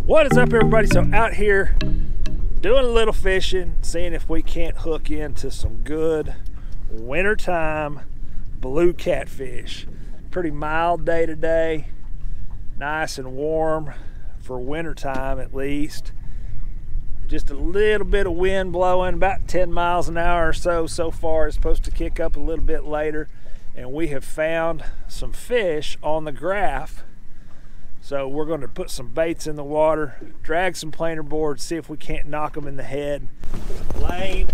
What is up, everybody? So out here doing a little fishing, seeing if we can't hook into some good wintertime blue catfish. Pretty mild day today, nice and warm for wintertime at least. Just a little bit of wind blowing, about 10 miles an hour or so far. It's supposed to kick up a little bit later, and we have found some fish on the graph. So we're going to put some baits in the water, drag some planer boards, see if we can't knock them in the head. Lane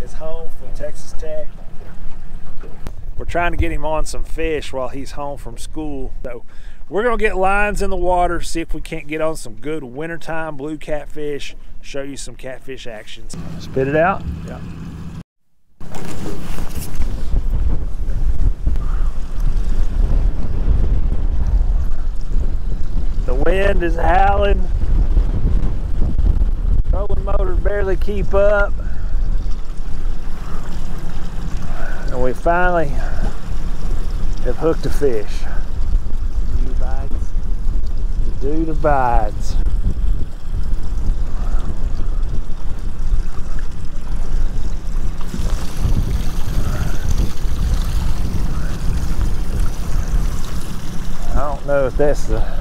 is home from Texas Tech. We're trying to get him on some fish while he's home from school. So we're going to get lines in the water, see if we can't get on some good wintertime blue catfish, show you some catfish actions. Spit it out? Yeah. The wind is howling. Trolling motors barely keep up. And we finally have hooked a fish. The dude bites. The dude abides. I don't know if that's the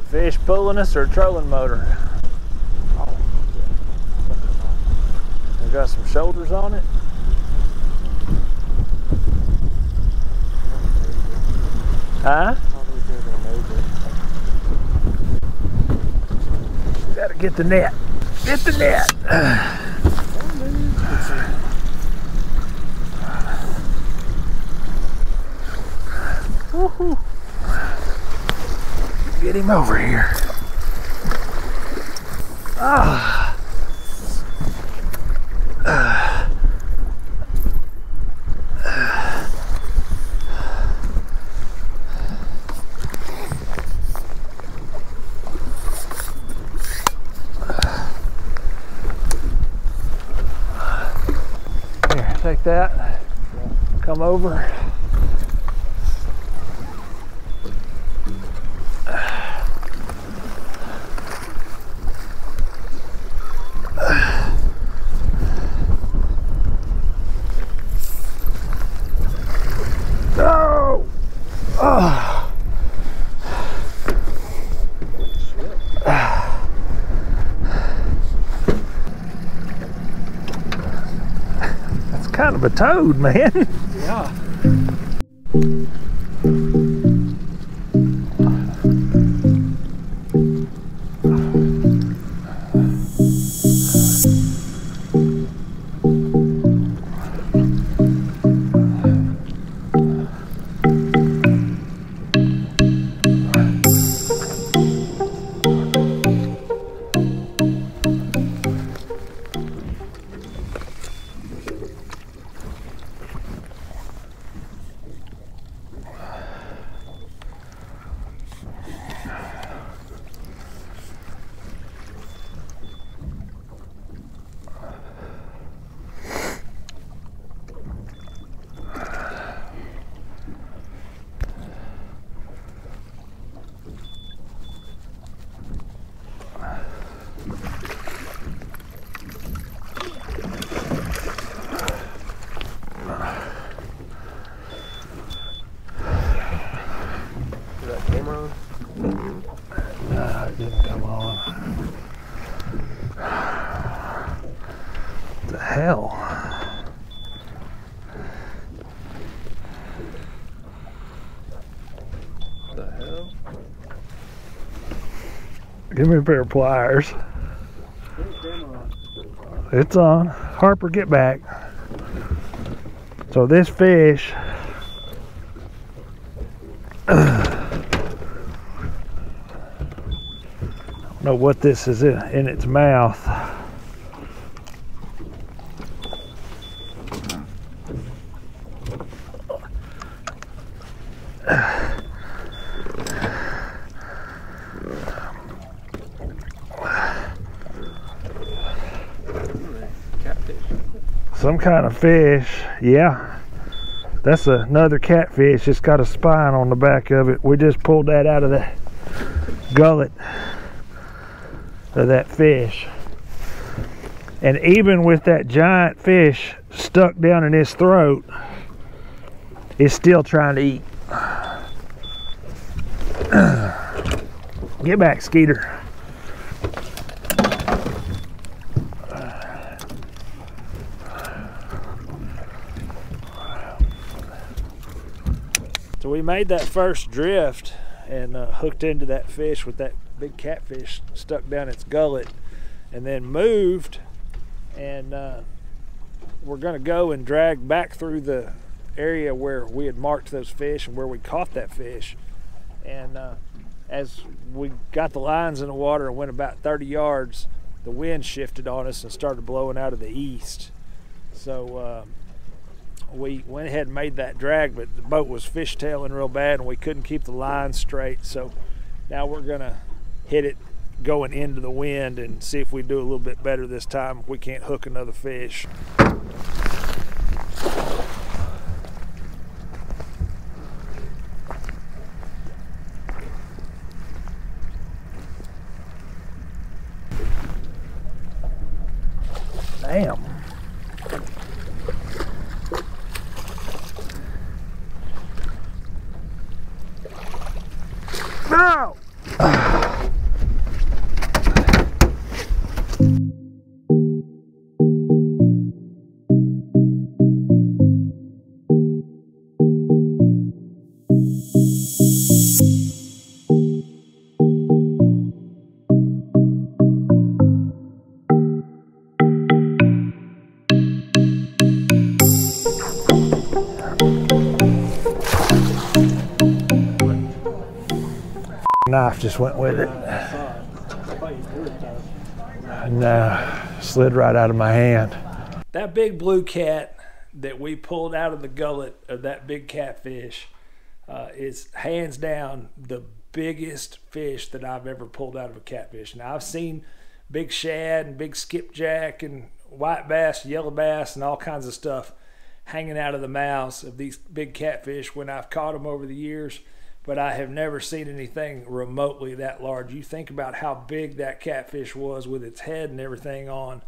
fish pulling us or a trolling motor. We got some shoulders on it. Huh? Gotta get the net. Get the net. Woohoo. Get him over here. Ah. Here, take that. Come over. Kind of a toad, man. Yeah. No, it didn't come on. What the hell? What the hell? Give me a pair of pliers. It's on. Harper, get back. So this fish know what this is in its mouth. Catfish. Some kind of fish, yeah. That's another catfish. It's got a spine on the back of it. We just pulled that out of the gullet of that fish. And even with that giant fish stuck down in his throat, it's still trying to eat. Get back, Skeeter. So we made that first drift and hooked into that fish with that big catfish stuck down its gullet, and then moved, and we're gonna go and drag back through the area where we had marked those fish and where we caught that fish. And as we got the lines in the water and went about 30 yards, the wind shifted on us and started blowing out of the east. So we went ahead and made that drag, but the boat was fishtailing real bad and we couldn't keep the line straight. So now we're gonna hit it going into the wind and see if we do a little bit better this time if we can't hook another fish. Damn. No! Knife just went with it. No, slid right out of my hand. That big blue cat that we pulled out of the gullet of that big catfish is hands down the biggest fish that I've ever pulled out of a catfish. Now I've seen big shad and big skipjack and white bass, yellow bass, and all kinds of stuff hanging out of the mouths of these big catfish when I've caught them over the years, but I have never seen anything remotely that large. You think about how big that catfish was with its head and everything on.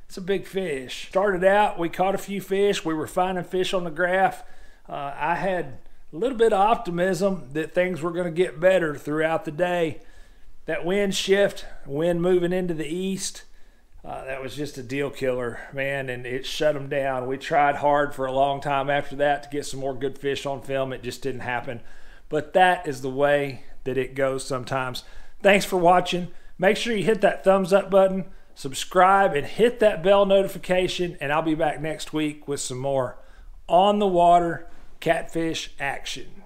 It's a big fish. Started out, we caught a few fish. We were finding fish on the graph. I had a little bit of optimism that things were going to get better throughout the day. That wind shift, wind moving into the east, that was just a deal killer, man, and it shut them down. We tried hard for a long time after that to get some more good fish on film. It just didn't happen. But that is the way that it goes sometimes. Thanks for watching. Make sure you hit that thumbs up button, subscribe, and hit that bell notification, and I'll be back next week with some more on the water catfish action.